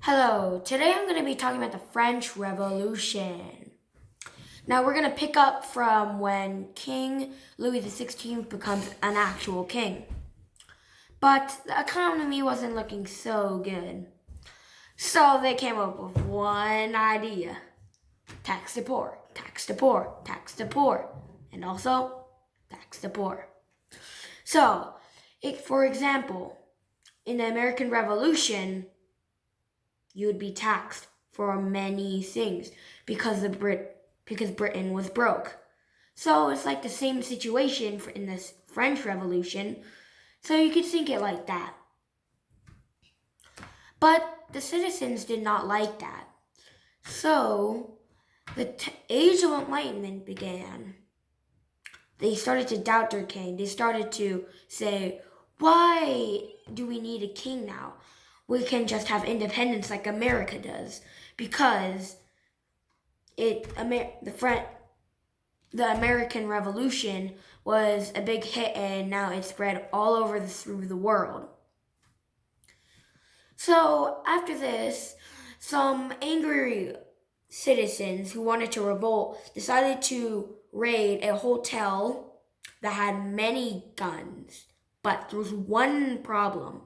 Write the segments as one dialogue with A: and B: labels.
A: Hello, today I'm going to be talking about the French Revolution. Now we're going to pick up from when King Louis XVI becomes an actual king. But the economy wasn't looking so good. So they came up with one idea. Tax the poor, tax the poor, tax the poor, and also tax the poor. So, for example, in the American Revolution, you would be taxed for many things because Britain was broke. So it's like the same situation in this French Revolution. So you could think it like that. But the citizens did not like that. So the Age of Enlightenment began. They started to doubt their king. They started to say, why do we need a king now? We can just have independence like America does, because the American Revolution was a big hit and now it's spread all over through the world. So after this, some angry citizens who wanted to revolt decided to raid a hotel that had many guns. But there was one problem.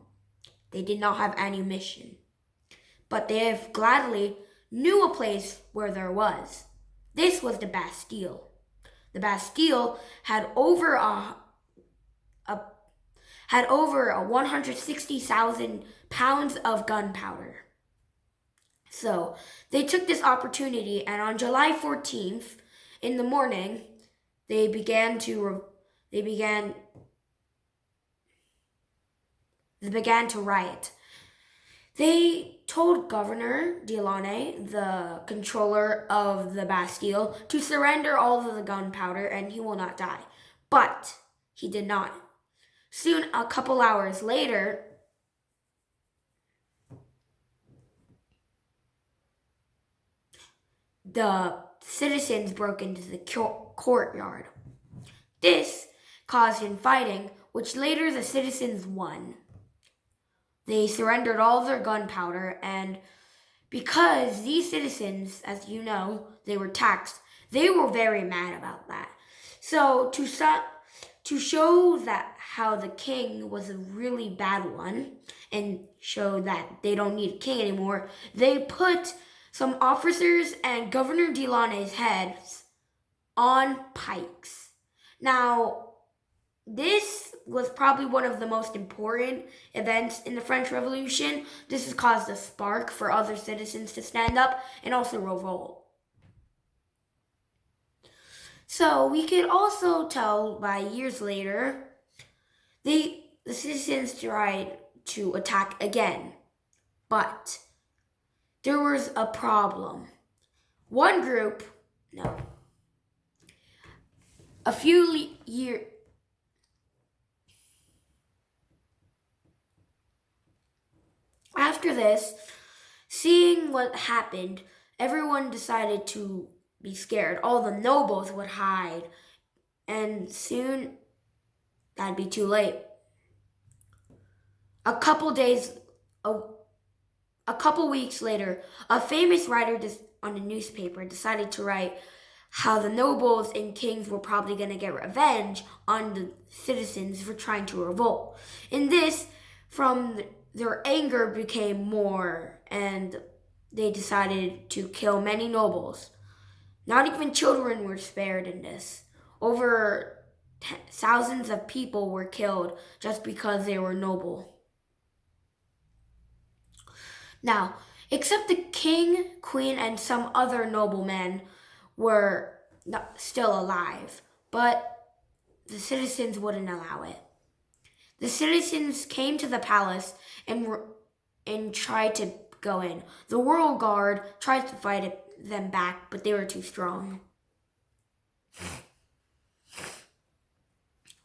A: They did not have ammunition. But they gladly knew a place where there was. This was the Bastille. The Bastille had over 160,000 pounds of gunpowder. So they took this opportunity, and on July 14th, in the morning, they began to riot. They told Governor Delaunay, the controller of the Bastille, to surrender all of the gunpowder and he will not die. But he did not. Soon, a couple hours later, the citizens broke into the courtyard. This caused infighting, which later the citizens won. They surrendered all their gunpowder, and because these citizens, as you know, they were taxed, they were very mad about that. So to show that how the king was a really bad one and show that they don't need a king anymore, they put some officers and Governor Delaunay's heads on pikes. Now, this was probably one of the most important events in the French Revolution. This has caused a spark for other citizens to stand up and also revolt. So we could also tell by years later, the citizens tried to attack again. But there was a problem. One group, no, a few years, after this, seeing what happened, everyone decided to be scared. All the nobles would hide, and soon that'd be too late. A couple weeks later, a famous writer on a newspaper decided to write how the nobles and kings were probably going to get revenge on the citizens for trying to revolt. In this, their anger became more, and they decided to kill many nobles. Not even children were spared in this. Over thousands of people were killed just because they were noble. Now, except the king, queen, and some other noblemen were still alive, but the citizens wouldn't allow it. The citizens came to the palace and tried to go in. The royal guard tried to fight them back, but they were too strong.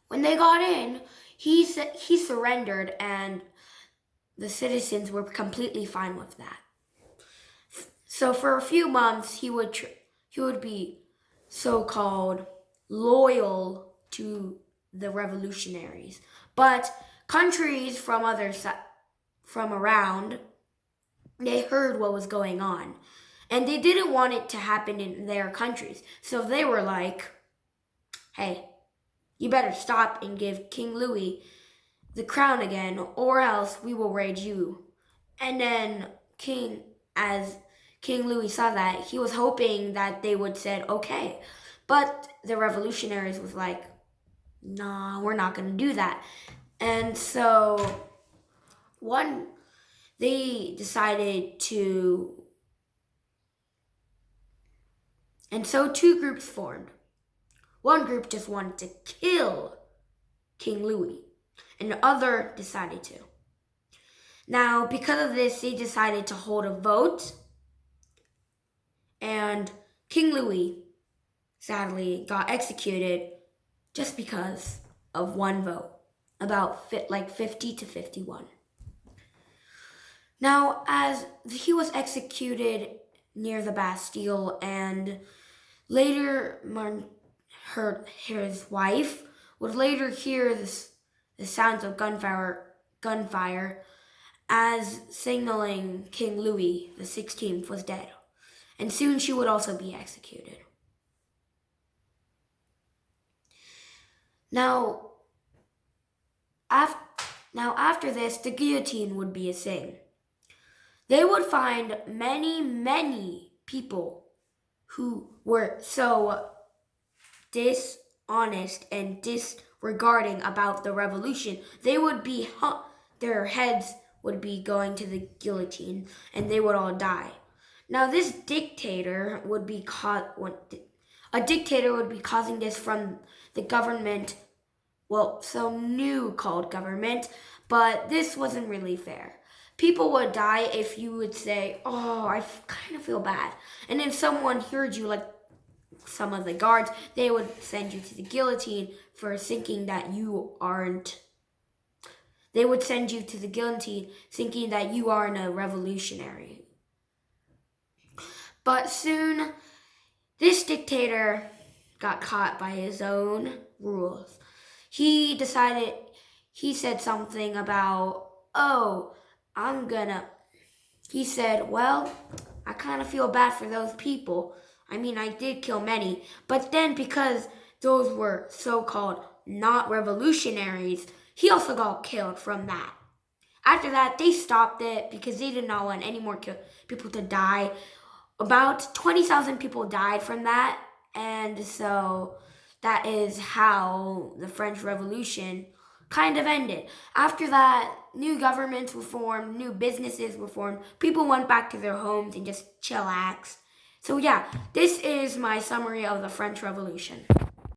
A: When they got in, he surrendered, and the citizens were completely fine with that. So for a few months, he would be so-called loyal to the revolutionaries. But countries from around they heard what was going on. And they didn't want it to happen in their countries. So they were like, hey, you better stop and give King Louis the crown again, or else we will raid you. And then as King Louis saw that, he was hoping that they would said okay. But the revolutionaries was like, nah, we're not gonna do that. And so one they decided to and so two groups formed. One group just wanted to kill King Louis, and the other decided to. Now, because of this, they decided to hold a vote, and King Louis sadly got executed just because of one vote, about 50 to 51. Now, as he was executed near the Bastille, and later his wife would later hear the sounds of gunfire as signaling King Louis XVI was dead, and soon she would also be executed. Now, after this, the guillotine would be a thing. They would find many people who were so dishonest and disregarding about the revolution. They would be their heads would be going to the guillotine, and they would all die. Now, this dictator would be a dictator would be causing this from the government. Well, so new called government, but this wasn't really fair. People would die if you would say, oh, I kind of feel bad. And if someone heard you, like some of the guards, they would send you to the guillotine for thinking that you aren't. They would send you to the guillotine thinking that you aren't a revolutionary. But soon, this dictator got caught by his own rules. He said something about, he said, well, I kind of feel bad for those people. I mean, I did kill many, but then because those were so-called not revolutionaries, he also got killed from that. After that, they stopped it because they did not want any more people to die. About 20,000 people died from that, and so that is how the French Revolution kind of ended. After that, new governments were formed, new businesses were formed, people went back to their homes and just chillaxed. So yeah, this is my summary of the French Revolution.